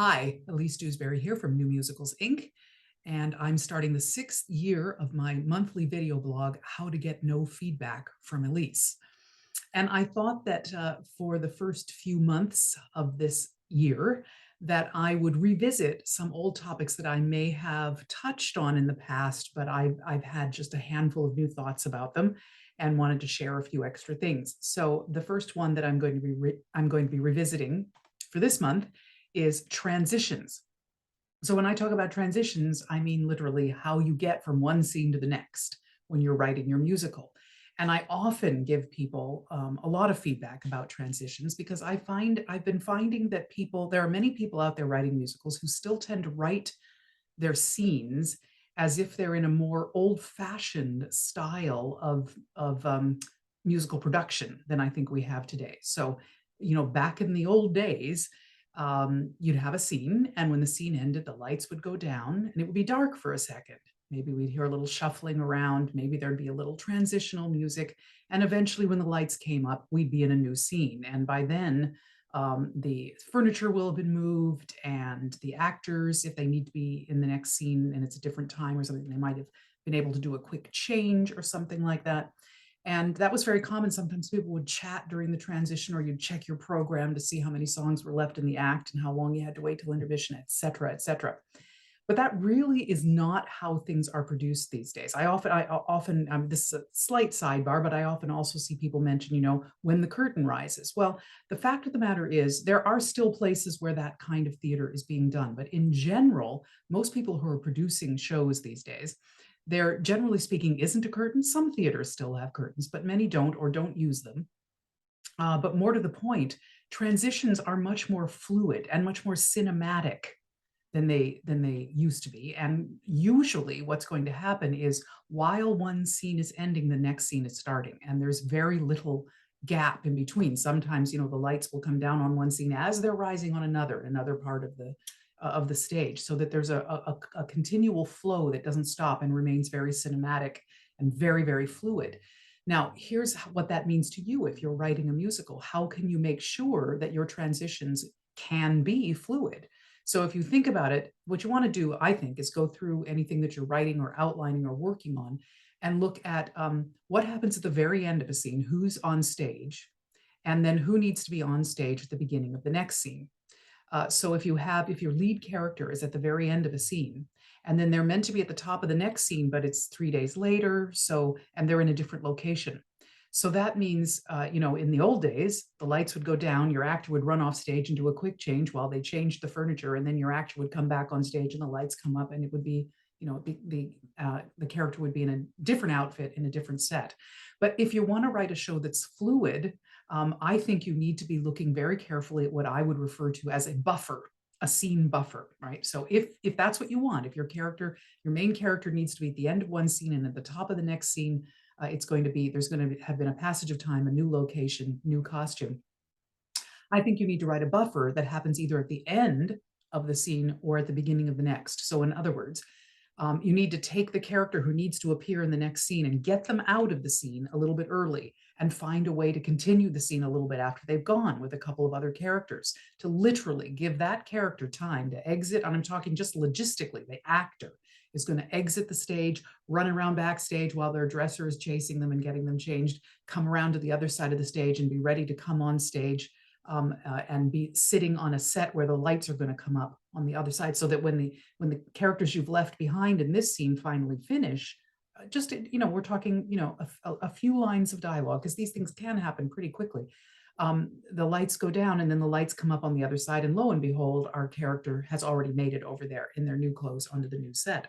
Hi, Elise here from New Musicals Inc. And I'm starting the 6th year of my monthly video blog, How to Get No Feedback from Elise. And I thought that for the first few months of this year, that I would revisit some old topics that I may have touched on in the past, but I've had just a handful of new thoughts about them and wanted to share a few extra things. So the first one that I'm going to be revisiting for this month is transitions. So when I talk about transitions, I mean literally how you get from one scene to the next when you're writing your musical. And I often give people a lot of feedback about transitions because I've been finding that there are many people out there writing musicals who still tend to write their scenes as if they're in a more old-fashioned style of musical production than I think we have today. So, back in the old days, you'd have a scene, and when the scene ended, the lights would go down and it would be dark for a second. Maybe we'd hear a little shuffling around, maybe there'd be a little transitional music, and eventually when the lights came up, we'd be in a new scene. And by then, the furniture will have been moved, and the actors, if they need to be in the next scene and it's a different time or something, they might have been able to do a quick change or something like that. And that was very common. Sometimes people would chat during the transition, or you'd check your program to see how many songs were left in the act and how long you had to wait till intermission, et cetera, et cetera. But that really is not how things are produced these days. I often, this is a slight sidebar, but I often also see people mention, when the curtain rises. Well, the fact of the matter is there are still places where that kind of theater is being done. But in general, most people who are producing shows these days, there, generally speaking, isn't a curtain. Some theaters still have curtains, but many don't or don't use them. But more to the point, transitions are much more fluid and much more cinematic than they used to be. And usually what's going to happen is while one scene is ending, the next scene is starting, and there's very little gap in between. Sometimes, the lights will come down on one scene as they're rising on another part of the stage, so that there's a continual flow that doesn't stop and remains very cinematic and very, very fluid. Now, here's what that means to you if you're writing a musical. How can you make sure that your transitions can be fluid? So if you think about it, what you want to do, I think, is go through anything that you're writing or outlining or working on and look at what happens at the very end of a scene, who's on stage, and then who needs to be on stage at the beginning of the next scene. So if your lead character is at the very end of a scene, and then they're meant to be at the top of the next scene, but it's 3 days later, and they're in a different location. So that means, in the old days, the lights would go down, your actor would run off stage and do a quick change while they changed the furniture, and then your actor would come back on stage and the lights come up, and it would be, the character would be in a different outfit in a different set. But if you want to write a show that's fluid, I think you need to be looking very carefully at what I would refer to as a buffer, a scene buffer, right? So if that's what you want, if your main character needs to be at the end of one scene and at the top of the next scene, there's going to have been a passage of time, a new location, new costume. I think you need to write a buffer that happens either at the end of the scene or at the beginning of the next. So in other words, you need to take the character who needs to appear in the next scene and get them out of the scene a little bit early and find a way to continue the scene a little bit after they've gone with a couple of other characters, to literally give that character time to exit. And I'm talking just logistically, the actor is going to exit the stage, run around backstage while their dresser is chasing them and getting them changed, come around to the other side of the stage and be ready to come on stage and be sitting on a set where the lights are going to come up on the other side, so that when the characters you've left behind in this scene finally finish, we're talking, a few lines of dialogue, because these things can happen pretty quickly. The lights go down and then the lights come up on the other side, and lo and behold, our character has already made it over there in their new clothes onto the new set.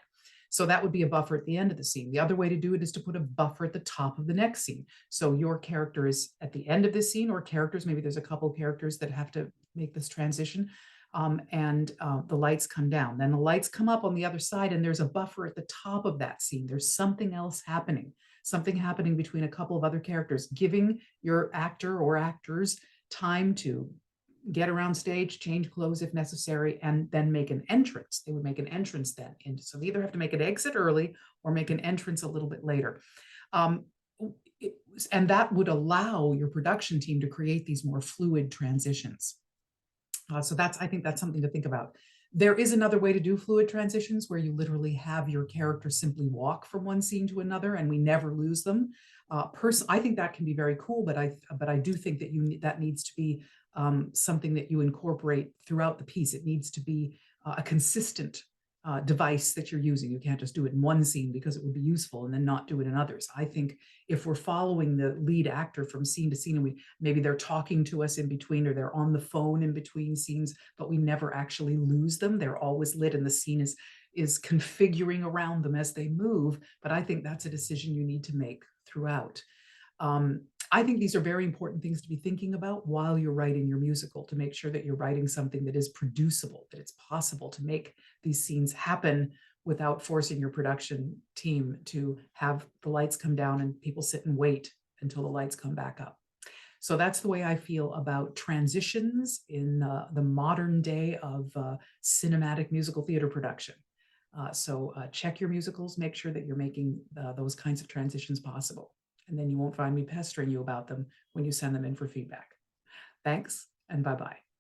So that would be a buffer at the end of the scene. The other way to do it is to put a buffer at the top of the next scene. So your character is at the end of this scene, or characters, maybe there's a couple of characters that have to make this transition, and the lights come down. Then the lights come up on the other side, and there's a buffer at the top of that scene. There's something else happening, between a couple of other characters, giving your actor or actors time to get around stage, change clothes if necessary, and then make an entrance. They would make an entrance then. So they either have to make an exit early or make an entrance a little bit later. And that would allow your production team to create these more fluid transitions. So I think that's something to think about. There is another way to do fluid transitions where you literally have your character simply walk from one scene to another and we never lose them. I think that can be very cool, but I do think that that needs to be something that you incorporate throughout the piece. It needs to be a consistent device that you're using. You can't just do it in one scene because it would be useful and then not do it in others. I think if we're following the lead actor from scene to scene, and maybe they're talking to us in between, or they're on the phone in between scenes, but we never actually lose them. They're always lit and the scene is configuring around them as they move. But I think that's a decision you need to make throughout. I think these are very important things to be thinking about while you're writing your musical, to make sure that you're writing something that is producible, that it's possible to make these scenes happen without forcing your production team to have the lights come down and people sit and wait until the lights come back up. So that's the way I feel about transitions in the modern day of cinematic musical theater production. So check your musicals, make sure that you're making those kinds of transitions possible. And then you won't find me pestering you about them when you send them in for feedback. Thanks, and bye-bye.